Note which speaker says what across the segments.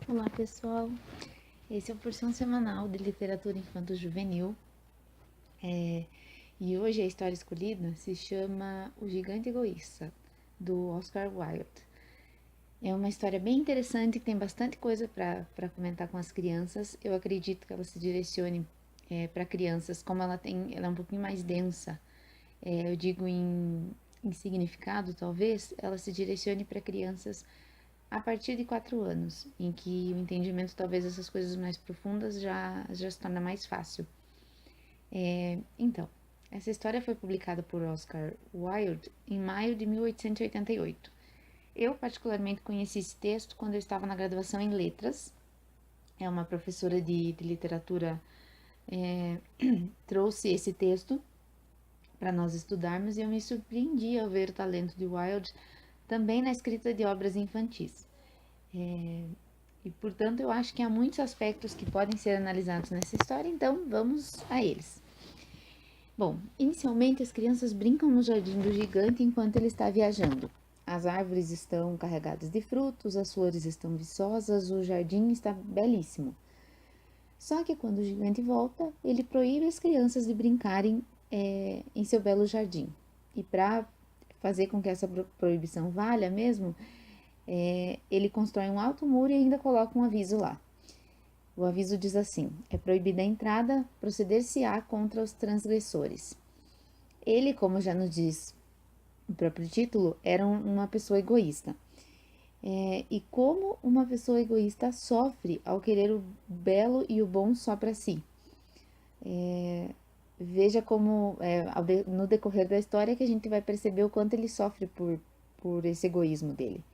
Speaker 1: Olá pessoal, esse é o Porção Semanal de Literatura Infanto-Juvenil e hoje a história escolhida se chama O Gigante Egoísta, do Oscar Wilde. É uma história bem interessante que tem bastante coisa para comentar com as crianças. Eu acredito que ela se direcione para crianças, como ela é um pouquinho mais densa, eu digo em significado talvez, ela se direcione para crianças a partir de 4 anos, em que o entendimento talvez dessas coisas mais profundas já se torna mais fácil. Então, essa história foi publicada por Oscar Wilde em maio de 1888. Eu particularmente conheci esse texto quando eu estava na graduação em letras. É uma professora de literatura trouxe esse texto para nós estudarmos e eu me surpreendi ao ver o talento de Wilde também na escrita de obras infantis. E, portanto, eu acho que há muitos aspectos que podem ser analisados nessa história, então vamos a eles. Bom, inicialmente as crianças brincam no jardim do gigante enquanto ele está viajando. As árvores estão carregadas de frutos, as flores estão viçosas, o jardim está belíssimo. Só que quando o gigante volta, ele proíbe as crianças de brincarem em seu belo jardim. E para fazer com que essa proibição valha mesmo, ele constrói um alto muro e ainda coloca um aviso lá. O aviso diz assim: é proibida a entrada, proceder-se-á contra os transgressores. Ele, como já nos diz o próprio título, era uma pessoa egoísta. E como uma pessoa egoísta sofre ao querer o belo e o bom só para si. Veja como, no decorrer da história, que a gente vai perceber o quanto ele sofre por esse egoísmo dele.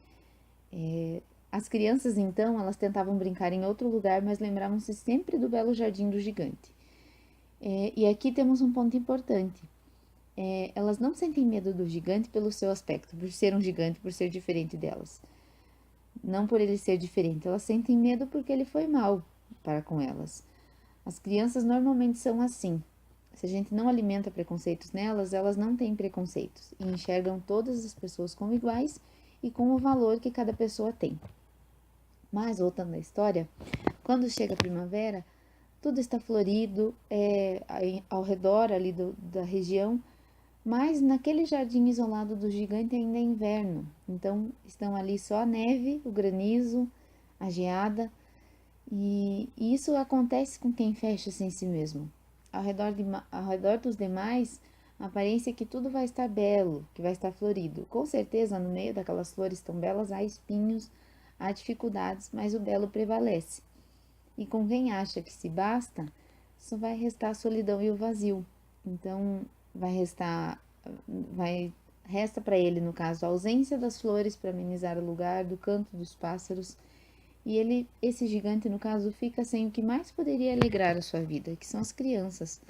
Speaker 1: As crianças, então, elas tentavam brincar em outro lugar, mas lembravam-se sempre do belo jardim do gigante. E aqui temos um ponto importante. Elas não sentem medo do gigante pelo seu aspecto, por ser um gigante, por ser diferente delas. Não por ele ser diferente, elas sentem medo porque ele foi mal para com elas. As crianças normalmente são assim. Se a gente não alimenta preconceitos nelas, elas não têm preconceitos e enxergam todas as pessoas como iguais e com o valor que cada pessoa tem. Mas, voltando à história, quando chega a primavera, tudo está florido ao redor ali da região, mas naquele jardim isolado do gigante ainda é inverno. Então estão ali só a neve, o granizo, a geada, e isso acontece com quem fecha-se em si mesmo. Ao redor dos demais, a aparência é que tudo vai estar belo, que vai estar florido. Com certeza, no meio daquelas flores tão belas há espinhos, há dificuldades, mas o belo prevalece. E com quem acha que se basta, só vai restar a solidão e o vazio. Então, vai restar, resta para ele, no caso, a ausência das flores para amenizar o lugar, do canto dos pássaros. E esse gigante, no caso, fica sem o que mais poderia alegrar a sua vida, que são as crianças.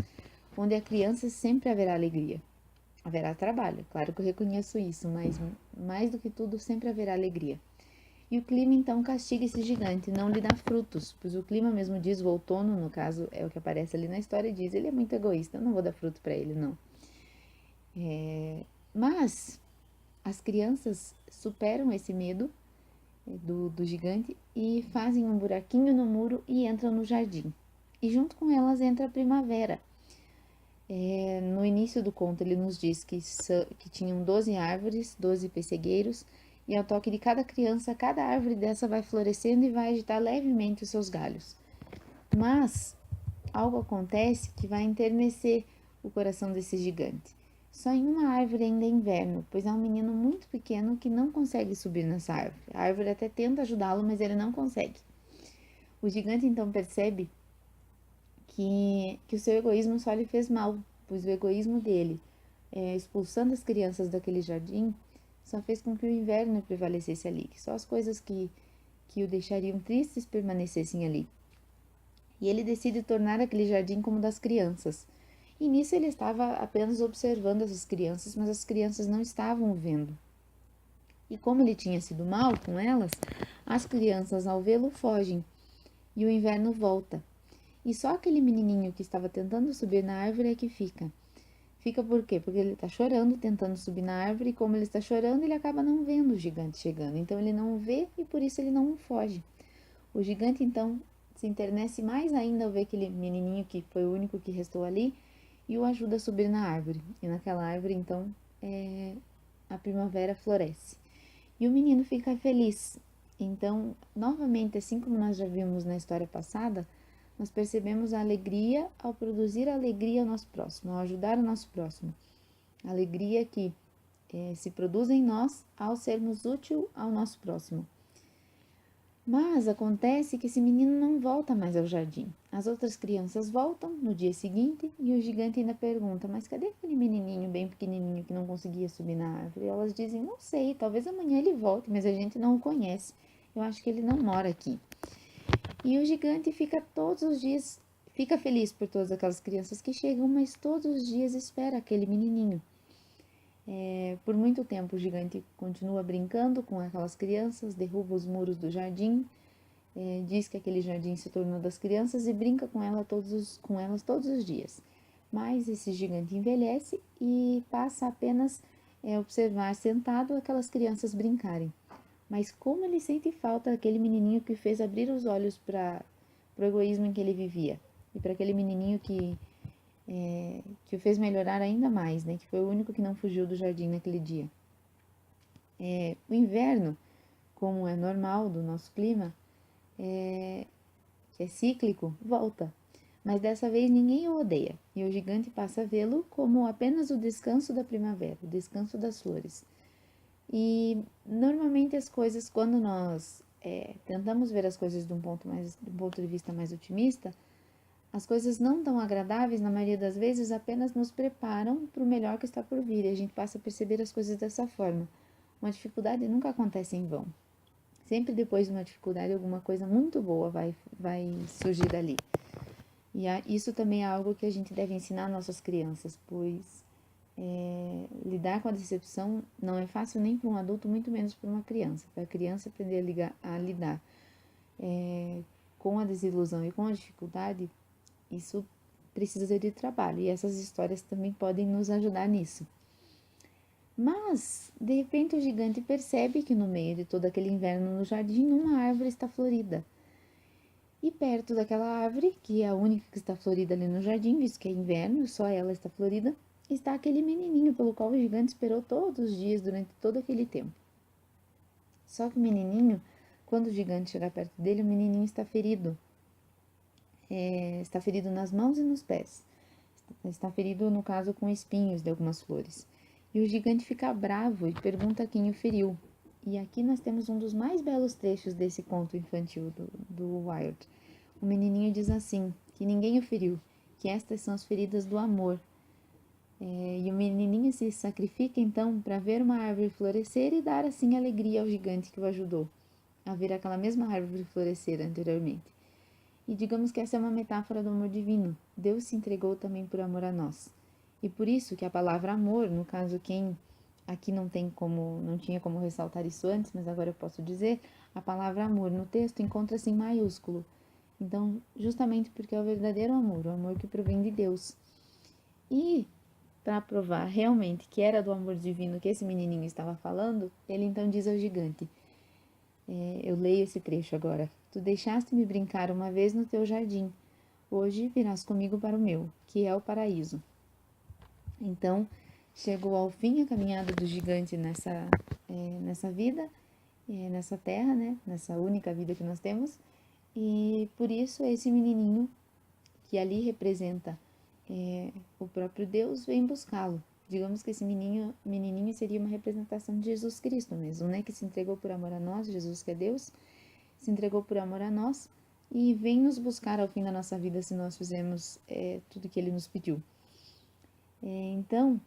Speaker 1: Onde a criança sempre haverá alegria. Haverá trabalho, claro que eu reconheço isso, mas mais do que tudo, sempre haverá alegria. E o clima então castiga esse gigante, não lhe dá frutos, pois o clima mesmo diz, o outono, no caso, é o que aparece ali na história, diz, ele é muito egoísta, eu não vou dar fruto para ele, não. Mas as crianças superam esse medo do gigante e fazem um buraquinho no muro e entram no jardim. E junto com elas entra a primavera. No início do conto ele nos diz que tinham 12 árvores, 12 pessegueiros, e ao toque de cada criança, cada árvore dessa vai florescendo e vai agitar levemente os seus galhos. Mas algo acontece que vai enternecer o coração desse gigante. Só em uma árvore ainda é inverno, pois há um menino muito pequeno que não consegue subir nessa árvore. A árvore até tenta ajudá-lo, mas ele não consegue. O gigante então percebe que o seu egoísmo só lhe fez mal, pois o egoísmo dele, expulsando as crianças daquele jardim, só fez com que o inverno prevalecesse ali, que só as coisas que o deixariam tristes permanecessem ali. E ele decide tornar aquele jardim como das crianças. E nisso ele estava apenas observando essas crianças, mas as crianças não estavam o vendo. E como ele tinha sido mal com elas, as crianças ao vê-lo fogem e o inverno volta. E só aquele menininho que estava tentando subir na árvore é que fica. Fica por quê? Porque ele está chorando, tentando subir na árvore, e como ele está chorando, ele acaba não vendo o gigante chegando. Então ele não vê e por isso ele não foge. O gigante então se enternece mais ainda ao ver aquele menininho que foi o único que restou ali e o ajuda a subir na árvore. E naquela árvore então a primavera floresce. E o menino fica feliz. Então, novamente, assim como nós já vimos na história passada, nós percebemos a alegria ao produzir alegria ao nosso próximo, ao ajudar o nosso próximo. A alegria que se produz em nós ao sermos útil ao nosso próximo. Mas acontece que esse menino não volta mais ao jardim. As outras crianças voltam no dia seguinte e o gigante ainda pergunta: mas cadê aquele menininho bem pequenininho que não conseguia subir na árvore? E elas dizem: não sei, talvez amanhã ele volte, mas a gente não o conhece. Eu acho que ele não mora aqui. E o gigante fica todos os dias, fica feliz por todas aquelas crianças que chegam, mas todos os dias espera aquele menininho. Por muito tempo o gigante continua brincando com aquelas crianças, derruba os muros do jardim, diz que aquele jardim se tornou das crianças e brinca com elas todos os dias. Mas esse gigante envelhece e passa apenas a observar sentado aquelas crianças brincarem. Mas como ele sente falta daquele menininho que fez abrir os olhos para o egoísmo em que ele vivia. E para aquele menininho que o fez melhorar ainda mais, né? Que foi o único que não fugiu do jardim naquele dia. O inverno, como é normal do nosso clima, que é cíclico, volta. Mas dessa vez ninguém o odeia, e o gigante passa a vê-lo como apenas o descanso da primavera, o descanso das flores. E normalmente as coisas, quando nós tentamos ver as coisas de um ponto de vista mais otimista, as coisas não tão agradáveis, na maioria das vezes, apenas nos preparam para o melhor que está por vir, e a gente passa a perceber as coisas dessa forma. Uma dificuldade nunca acontece em vão. Sempre depois de uma dificuldade, alguma coisa muito boa vai surgir dali. E isso também é algo que a gente deve ensinar nossas crianças, pois lidar com a decepção não é fácil nem para um adulto, muito menos para uma criança. Para a criança aprender a lidar com a desilusão e com a dificuldade, isso precisa de trabalho, e essas histórias também podem nos ajudar nisso. Mas, de repente, o gigante percebe que no meio de todo aquele inverno no jardim, uma árvore está florida. E perto daquela árvore, que é a única que está florida ali no jardim, visto que é inverno, só ela está florida, está aquele menininho pelo qual o gigante esperou todos os dias durante todo aquele tempo. Só que o menininho, quando o gigante chegar perto dele, o menininho está ferido. Está ferido nas mãos e nos pés. Está ferido, no caso, com espinhos de algumas flores. E o gigante fica bravo e pergunta quem o feriu. E aqui nós temos um dos mais belos trechos desse conto infantil do Wild. O menininho diz assim, que ninguém o feriu, que estas são as feridas do amor. E o menininho se sacrifica então para ver uma árvore florescer e dar assim alegria ao gigante que o ajudou a ver aquela mesma árvore florescer anteriormente. E digamos que essa é uma metáfora do amor divino. Deus se entregou também por amor a nós. E por isso que a palavra amor, no caso quem aqui não tinha como ressaltar isso antes, mas agora eu posso dizer, a palavra amor no texto encontra-se em maiúsculo. Então, justamente porque é o verdadeiro amor, o amor que provém de Deus. E para provar realmente que era do amor divino que esse menininho estava falando, ele então diz ao gigante: eu leio esse trecho agora. Tu deixaste-me brincar uma vez no teu jardim. Hoje virás comigo para o meu, que é o paraíso. Então, chegou ao fim a caminhada do gigante nessa vida, nessa terra, né? Nessa única vida que nós temos. E por isso esse menininho, que ali representa o próprio Deus, vem buscá-lo. Digamos que esse menininho seria uma representação de Jesus Cristo mesmo, né? Que se entregou por amor a nós, Jesus que é Deus, se entregou por amor a nós e vem nos buscar ao fim da nossa vida se nós fizermos tudo que Ele nos pediu. Então,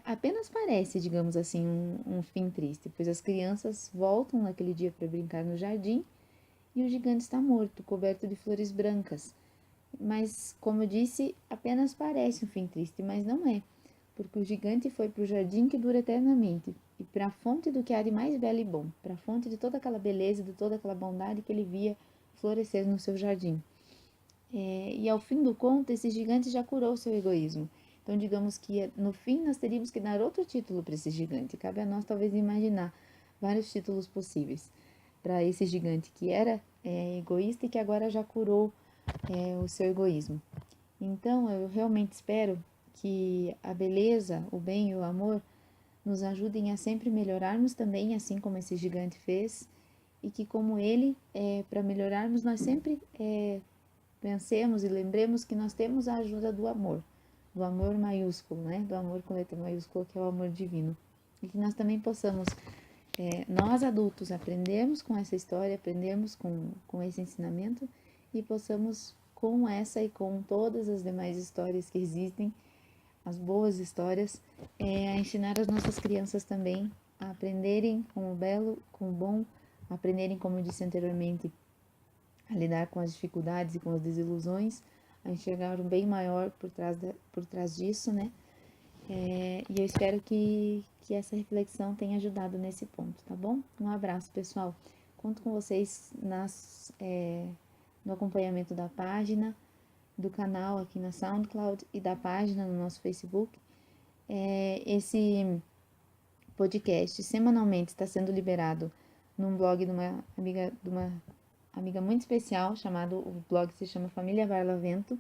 Speaker 1: apenas parece, digamos assim, um fim triste, pois as crianças voltam naquele dia para brincar no jardim e o gigante está morto, coberto de flores brancas. Mas, como eu disse, apenas parece um fim triste, mas não é, porque o gigante foi para o jardim que dura eternamente, e para a fonte do que há de mais belo e bom, para a fonte de toda aquela beleza, de toda aquela bondade que ele via florescer no seu jardim. E ao fim do conto, esse gigante já curou seu egoísmo. Então, digamos que no fim nós teríamos que dar outro título para esse gigante. Cabe a nós talvez imaginar vários títulos possíveis. para esse gigante que era egoísta e que agora já curou o seu egoísmo. Então, eu realmente espero que a beleza, o bem e o amor nos ajudem a sempre melhorarmos também, assim como esse gigante fez, e que como ele, para melhorarmos, nós sempre pensemos e lembremos que nós temos a ajuda do amor maiúsculo, né? Do amor com letra maiúscula, que é o amor divino. E que nós também possamos, nós adultos, aprendermos com essa história, aprendermos com esse ensinamento e possamos, com essa e com todas as demais histórias que existem, as boas histórias, ensinar as nossas crianças também a aprenderem com o belo, com o bom, aprenderem, como eu disse anteriormente, a lidar com as dificuldades e com as desilusões, a enxergar um bem maior por trás disso, né? E eu espero que essa reflexão tenha ajudado nesse ponto, tá bom? Um abraço, pessoal. Conto com vocês no acompanhamento da página, do canal aqui na SoundCloud e da página no nosso Facebook. Esse podcast semanalmente está sendo liberado num blog de uma amiga muito especial, o blog se chama Família Barlavento.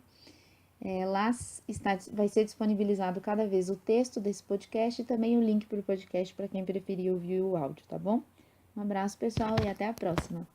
Speaker 1: Lá vai ser disponibilizado cada vez o texto desse podcast e também o link para o podcast para quem preferir ouvir o áudio, tá bom? Um abraço, pessoal, e até a próxima.